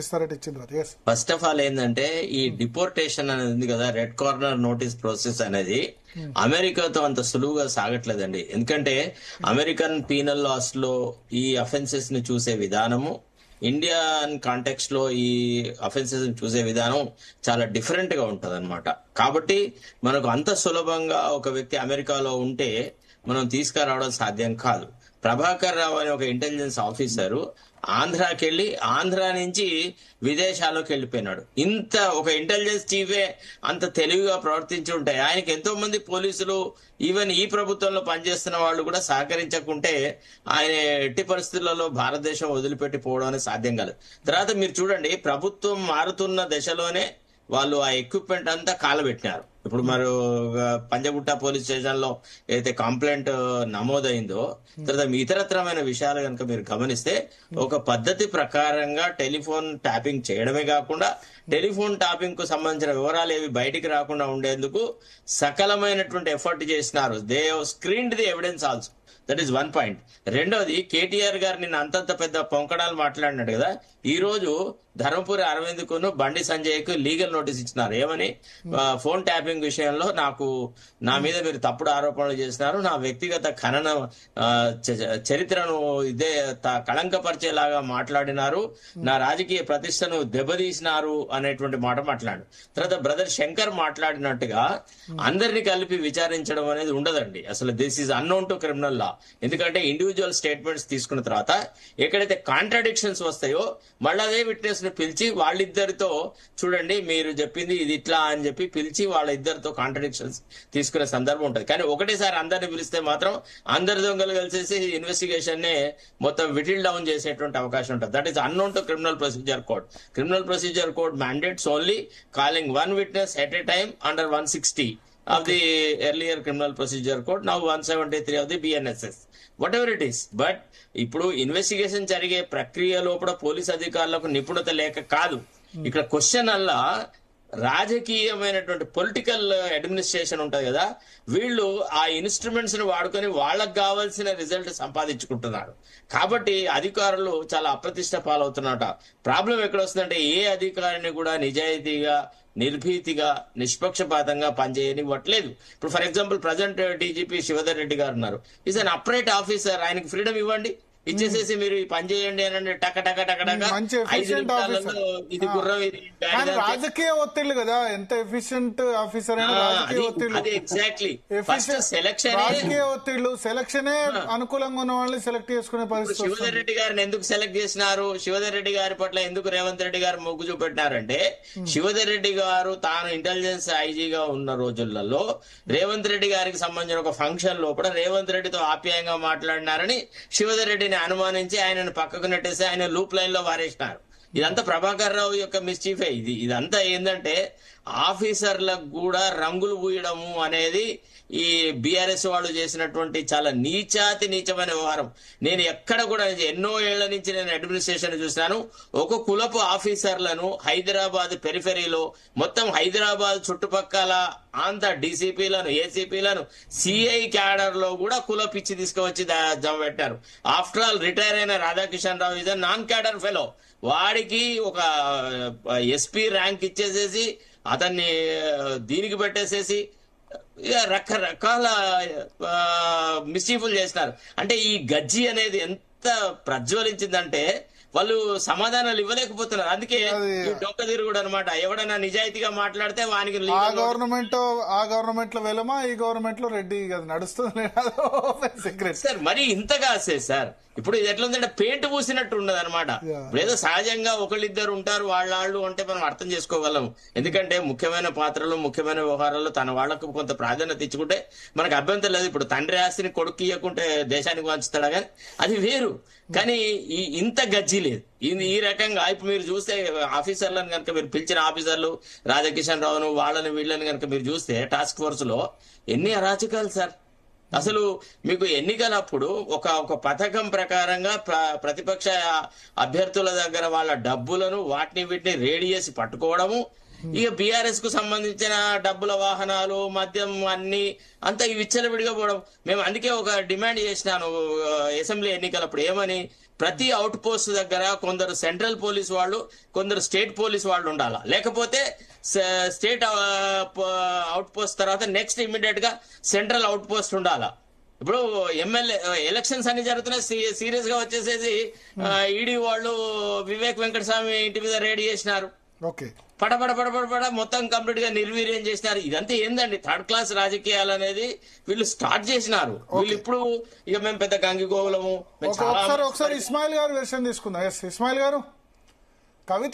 ఇస్తారట ఇచ్చిన తర్వాత. ఎస్ ఫస్ట్ ఆఫ్ ఆల్ ఏంటంటే ఈ డిపోర్టేషన్ అనేది ఉంది కదా, రెడ్ కార్నర్ నోటీస్ ప్రాసెస్ అనేది అమెరికాతో అంత సులువుగా సాగట్లేదండి. ఎందుకంటే అమెరికన్ పీనల్ లాస్ లో ఈ అఫెన్సెస్ ని చూసే విధానము, ఇండియన్ కాంటెక్స్ట్ లో ఈ అఫెన్సెస్ ని చూసే విధానం చాలా డిఫరెంట్ గా ఉంటది అనమాట. కాబట్టి మనకు అంత సులభంగా ఒక వ్యక్తి అమెరికాలో ఉంటే మనం తీసుకురావడం సాధ్యం కాదు. ప్రభాకర్ రావు అనే ఒక ఇంటెలిజెన్స్ ఆఫీసరు ఆంధ్రాకి వెళ్ళి ఆంధ్ర నుంచి విదేశాల్లోకి వెళ్ళిపోయినాడు. ఇంత ఒక ఇంటెలిజెన్స్ చీఫే అంత తెలివిగా ప్రవర్తించి ఉంటే ఆయనకి ఎంతో మంది పోలీసులు ఈవెన్ ఈ ప్రభుత్వంలో పనిచేస్తున్న వాళ్ళు కూడా సహకరించకుంటే ఆయన ఎట్టి పరిస్థితులలో భారతదేశం వదిలిపెట్టి పోవడం అనేది సాధ్యం కాదు. తర్వాత మీరు చూడండి, ప్రభుత్వం మారుతున్న దశలోనే వాళ్ళు ఆ ఎక్విప్మెంట్ అంతా కాలబెట్టినారు. ఇప్పుడు మరి పంజగుట్ట పోలీస్ స్టేషన్ లో ఏదైతే కంప్లైంట్ నమోదైందో, తర్వాత ఇతరత్రమైన విషయాలు కనుక మీరు గమనిస్తే ఒక పద్ధతి ప్రకారంగా టెలిఫోన్ ట్యాపింగ్ చేయడమే కాకుండా టెలిఫోన్ ట్యాపింగ్ కు సంబంధించిన వివరాలు ఏవి బయటికి రాకుండా ఉండేందుకు సకలమైనటువంటి ఎఫర్ట్ చేసినారు. They screened the evidence also. That is one point. రెండోది, కేటీఆర్ గారు నిన్న అంతంత పెద్ద పొంకడాలు మాట్లాడినాడు కదా, ఈ రోజు ధర్మపురి అరవింద్ కును బండి సంజయ్ కు లీగల్ నోటీస్ ఇచ్చినారు. ఏమని? ఫోన్ ట్యాపింగ్ విషయంలో నా మీద మీరు తప్పుడు ఆరోపణలు చేసినారు, నా వ్యక్తిగత ఖనన చరిత్రను ఇదే కళంకపరిచేలాగా మాట్లాడినారు, నా రాజకీయ ప్రతిష్టను దెబ్బతీసినారు అనేటువంటి మాట మాట్లాడు. తర్వాత బ్రదర్ శంకర్ మాట్లాడినట్టుగా అందరినీ కలిపి విచారించడం అనేది ఉండదండి. అసలు this is unknown to criminal లా. ఎందుకంటే ఇండివిజువల్ స్టేట్మెంట్స్ తీసుకున్న తర్వాత ఎక్కడైతే కాంట్రాడిక్షన్స్ వస్తాయో మళ్ళీ అదే విట్నెస్ ని పిలిచి వాళ్ళిద్దరితో, చూడండి మీరు చెప్పింది ఇది ఇట్లా అని చెప్పి పిలిచి వాళ్ళ ఇద్దరితో కాంట్రాడిక్షన్స్ తీసుకునే సందర్భం ఉంటుంది. కానీ ఒకటేసారి అందరిని పిలిస్తే మాత్రం అందరి దొంగలు కలిసేసి ఇన్వెస్టిగేషన్ ని మొత్తం విటిల్ డౌన్ చేసేటువంటి అవకాశం ఉంటుంది. That is unknown to criminal procedure code. Criminal procedure code mandates only calling one witness at a time under 160 of the earlier criminal procedure code, now 173 of the BNSS, whatever it is. But ఇప్పుడు investigation జరిగే ప్రక్రియ లోపల police అధికారులకు నిపుణత లేక కాదు. ఇక్కడ question అల్లా రాజకీయమైనటువంటి political administration ఉంటది కదా, వీళ్ళు ఆ ఇన్స్ట్రుమెంట్స్ ని వాడుకొని వాళ్ళకు కావాల్సిన రిజల్ట్ సంపాదించుకుంటున్నారు. కాబట్టి అధికారులు చాలా అప్రతిష్ట పాలవుతున్నట. ప్రాబ్లం ఎక్కడ వస్తుందంటే, ఏ అధికారిని కూడా నిజాయితీగా, నిర్భీతిగా, నిష్పక్షపాతంగా పనిచేయనివ్వట్లేదు. ఇప్పుడు for example present DGP Shivadhar Reddy గారు ఉన్నారు. Is an upright officer. ఆయనకి ఫ్రీడమ్ ఇవ్వండి, ఇచ్చేసేసి మీరు ఈ పని చేయండి అని టక టక టక టక 5 నిమిషాలలో ఇది గుర్రం ఇది. రాజకీయ ఒత్తిళ్లు కదా, ఎంత ఎఫిషియెంట్ ఆఫీసర్ అయినా రాజకీయ ఒత్తిళ్లు. ఎగ్జాక్ట్లీ సెలక్షన్, రాజకీయ ఒత్తిళ్లు, సెలక్షనే అనుకూలంగా ఉన్న వాళ్ళని సెలెక్ట్ చేసుకునే పరిస్థితి. శివధర్ రెడ్డి గారిని ఎందుకు సెలెక్ట్ చేసినారు? శివధర్ రెడ్డి గారి పట్ల ఎందుకు రేవంత్ రెడ్డి గారు మొగ్గు చూపెట్టినారంటే, శివధర్ రెడ్డి గారు తాను ఇంటెలిజెన్స్ ఐజీగా ఉన్న రోజులలో రేవంత్ రెడ్డి గారికి సంబంధించిన ఒక ఫంక్షన్ లోపల రేవంత్ రెడ్డితో ఆప్యాయంగా మాట్లాడినారని శివధర్ రెడ్డిని అనుమానించి ఆయనను పక్కకు నెట్టేసి ఆయన లూప్ లైన్ లో వారేసినారు. ఇదంతా ప్రభాకర్ రావు యొక్క మిస్చీఫే. ఇదంతా ఏంటంటే ఆఫీసర్లకు కూడా రంగులు పూయడము అనేది ఈ బీఆర్ఎస్ వాళ్ళు చేసినటువంటి చాలా నీచమైన వ్యవహారం. నేను ఎక్కడ కూడా ఎన్నో ఏళ్ల నుంచి నేను అడ్మినిస్ట్రేషన్ చూసినాను. ఒక కులపు ఆఫీసర్లను హైదరాబాద్ పెరిఫెరీలో మొత్తం హైదరాబాద్ చుట్టుపక్కల అంత డీసీపీలను, ఏసీపీలను, సిఐ క్యాడర్ లో కూడా కుల పిచ్చి తీసుకువచ్చి జమ పెట్టారు. ఆఫ్టర్ ఆల్ రిటైర్ అయిన రాధాకిషన్ రావు ఇస్ నాన్ క్యాడర్ ఫెలో. వాడికి ఒక ఎస్పీ ర్యాంక్ ఇచ్చేసేసి అతన్ని దీనికి పెట్టేసేసి రకరకాల మిస్చీఫ్లు చేసినారు. అంటే ఈ గజ్జి అనేది ఎంత ప్రజ్వలించిందంటే వాళ్ళు సమాధానాలు ఇవ్వలేకపోతున్నారు. అందుకే డొక్క తిరుగుడు అనమాట. ఎవడైనా నిజాయితీగా మాట్లాడితే వానికి ఆ గవర్నమెంట్ లో వెలమా, ఈ గవర్నమెంట్ లో రెడ్డి నడుస్తుంది సార్. మరి ఇంతగా సార్ ఇప్పుడు ఇది ఎట్లా ఉందంటే పెయింట్ పూసినట్టు ఉండదు అనమాట. ఏదో సహజంగా ఒకళ్ళిద్దరు ఉంటారు వాళ్ళు అంటే మనం అర్థం చేసుకోగలం. ఎందుకంటే ముఖ్యమైన పాత్రలు, ముఖ్యమైన వ్యవహారాల్లో తన వాళ్లకు కొంత ప్రాధాన్యత ఇచ్చుకుంటే మనకు అభ్యంతరం లేదు. ఇప్పుడు తండ్రి ఆస్తిని కొడుకు ఇవ్వకుంటే దేశానికి వంచుతాడా, కానీ అది వేరు. కానీ ఇంత గజ్జి లేదు. ఈ రకంగా ఇప్పుడు మీరు చూస్తే ఆఫీసర్లను కనుక మీరు పిలిచిన ఆఫీసర్లు రాధాకిషన్ రావును వాళ్ళని వీళ్ళని కనుక మీరు చూస్తే టాస్క్ ఫోర్స్ లో ఎన్ని అరాచకాలు సార్. అసలు మీకు ఎన్నికలప్పుడు ఒక పథకం ప్రకారంగా ప్రతిపక్ష అభ్యర్థుల దగ్గర వాళ్ళ డబ్బులను వీటిని రేడి చేసి పట్టుకోవడము, ఇక బీఆర్ఎస్ కు సంబంధించిన డబ్బుల వాహనాలు, మద్యం అన్ని అంతా విచ్చలవిడిగా పోవడం. మేము అందుకే ఒక డిమాండ్ చేసినాను అసెంబ్లీ ఎన్నికలప్పుడు. ఏమని? ప్రతి అవుట్ పోస్ట్ దగ్గర కొందరు సెంట్రల్ పోలీస్ వాళ్ళు, కొందరు స్టేట్ పోలీస్ వాళ్ళు ఉండాలా. లేకపోతే స్టేట్ అవుట్ పోస్ట్ తర్వాత నెక్స్ట్ ఇమీడియట్ గా సెంట్రల్ అవుట్ పోస్ట్ ఉండాలా. ఇప్పుడు ఎమ్మెల్యే ఎలక్షన్స్ అన్ని జరుగుతున్నాయి, సీరియస్ గా వచ్చేసేసి ఈడీ వాళ్ళు వివేక్ వెంకటస్వామి ఇంటి మీద రేడ్ చేసినారు. ఓకే, పడ మొత్తం కంప్లీట్ గా నిర్వీర్యం చేసినారు. ఇదంతా ఏందండి? థర్డ్ క్లాస్ రాజకీయాలు అనేది వీళ్ళు స్టార్ట్ చేసినారు. వీళ్ళు ఇప్పుడు ఇక మేము పెద్ద గంగిగోవులము. ఒకసారి ఇస్మాయిల్ గారు వెర్షన్ తీసుకుందాం. ఎస్, ఇస్మాయిల్ గారు, కవిత